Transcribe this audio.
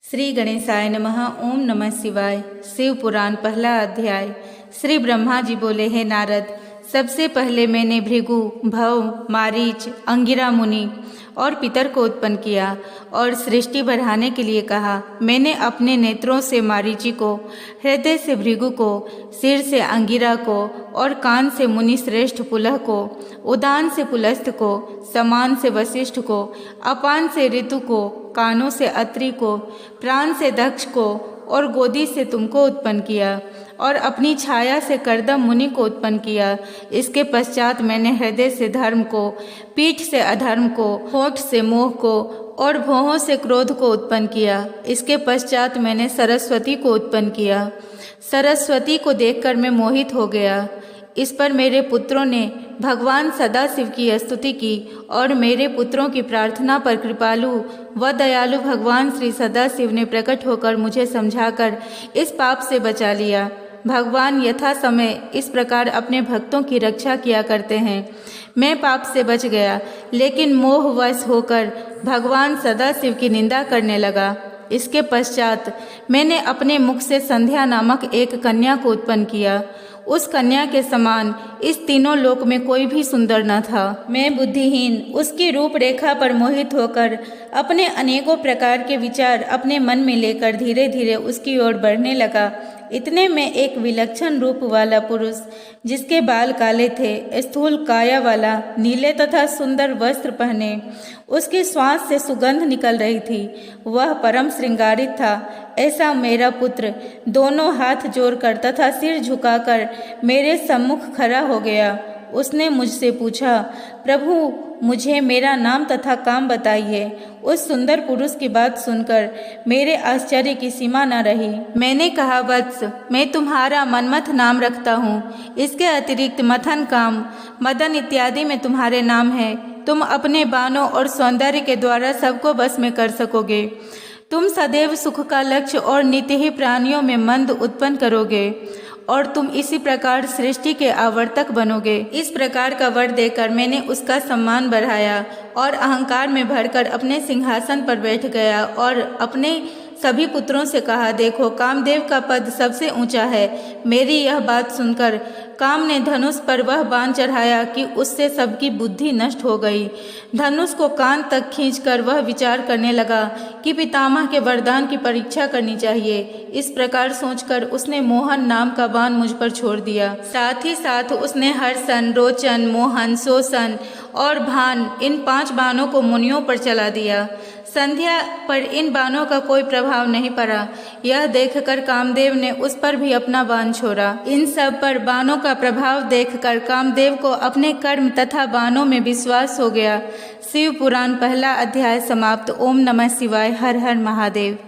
श्री गणेशाय नमः। ओम नमः शिवाय। शिव पुराण पहला अध्याय। श्री ब्रह्मा जी बोले, हे नारद, सबसे पहले मैंने भृगु, भव, मारीच, अंगिरा मुनि और पितर को उत्पन्न किया और सृष्टि बढ़ाने के लिए कहा। मैंने अपने नेत्रों से मारीचि को, हृदय से भृगु को, सिर से अंगिरा को और कान से मुनि श्रेष्ठ पुलह को, उदान से पुलस्त्य को, समान से वशिष्ठ को, अपान से ऋतु को, कानों से अत्रि को, प्राण से दक्ष को और गोदी से तुमको उत्पन्न किया और अपनी छाया से कर्दम मुनि को उत्पन्न किया। इसके पश्चात मैंने हृदय से धर्म को, पीठ से अधर्म को, होठ से मोह को और भौहों से क्रोध को उत्पन्न किया। इसके पश्चात मैंने सरस्वती को उत्पन्न किया। सरस्वती को देखकर मैं मोहित हो गया। इस पर मेरे पुत्रों ने भगवान सदाशिव की स्तुति की और मेरे पुत्रों की प्रार्थना पर कृपालु व दयालु भगवान श्री सदाशिव ने प्रकट होकर मुझे समझाकर इस पाप से बचा लिया। भगवान यथा समय इस प्रकार अपने भक्तों की रक्षा किया करते हैं। मैं पाप से बच गया, लेकिन मोहवश होकर भगवान सदाशिव की निंदा करने लगा। इसके पश्चात मैंने अपने मुख से संध्या नामक एक कन्या को उत्पन्न किया। उस कन्या के समान इस तीनों लोक में कोई भी सुंदर न था। मैं बुद्धिहीन उसकी रूप रेखा पर मोहित होकर अपने अनेकों प्रकार के विचार अपने मन में लेकर धीरे धीरे उसकी ओर बढ़ने लगा। इतने में एक विलक्षण रूप वाला पुरुष, जिसके बाल काले थे, स्थूल काया वाला, नीले तथा सुंदर वस्त्र पहने, उसकी श्वास से सुगंध निकल रही थी, वह परम श्रृंगारित था। ऐसा मेरा पुत्र दोनों हाथ जोड़कर तथा सिर झुकाकर मेरे सम्मुख खड़ा हो गया। उसने मुझसे पूछा, प्रभु, मुझे मेरा नाम तथा काम बताइए। उस सुंदर पुरुष की बात सुनकर मेरे आश्चर्य की सीमा न रही। मैंने कहा, वत्स, मैं तुम्हारा मनमथ नाम रखता हूँ। इसके अतिरिक्त मथन, काम, मदन इत्यादि में तुम्हारे नाम हैं। तुम अपने बाणों और सौंदर्य के द्वारा सबको बस में कर सकोगे। तुम सदैव सुख का लक्ष्य और नित्य ही प्राणियों में मंद उत्पन्न करोगे और तुम इसी प्रकार सृष्टि के आवर्तक बनोगे। इस प्रकार का वर देकर मैंने उसका सम्मान बढ़ाया और अहंकार में भरकर अपने सिंहासन पर बैठ गया और अपने सभी पुत्रों से कहा, देखो, कामदेव का पद सबसे ऊंचा है। मेरी यह बात सुनकर काम ने धनुष पर वह बाण चढ़ाया कि उससे सबकी बुद्धि नष्ट हो गई। धनुष को कान तक खींचकर वह विचार करने लगा कि पितामह के वरदान की परीक्षा करनी चाहिए। इस प्रकार सोचकर उसने मोहन नाम का बाण मुझ पर छोड़ दिया। साथ ही साथ उसने हर्षण, रोचन, मोहन, शोषण और भान, इन 5 बाणों को मुनियों पर चला दिया। संध्या पर इन बाणों का कोई प्रभाव नहीं पड़ा। यह देखकर कामदेव ने उस पर भी अपना बाण छोड़ा। इन सब पर बाणों का प्रभाव देखकर कामदेव को अपने कर्म तथा बाणों में विश्वास हो गया। शिव पुराण पहला अध्याय समाप्त। ओम नमः शिवाय। हर हर महादेव।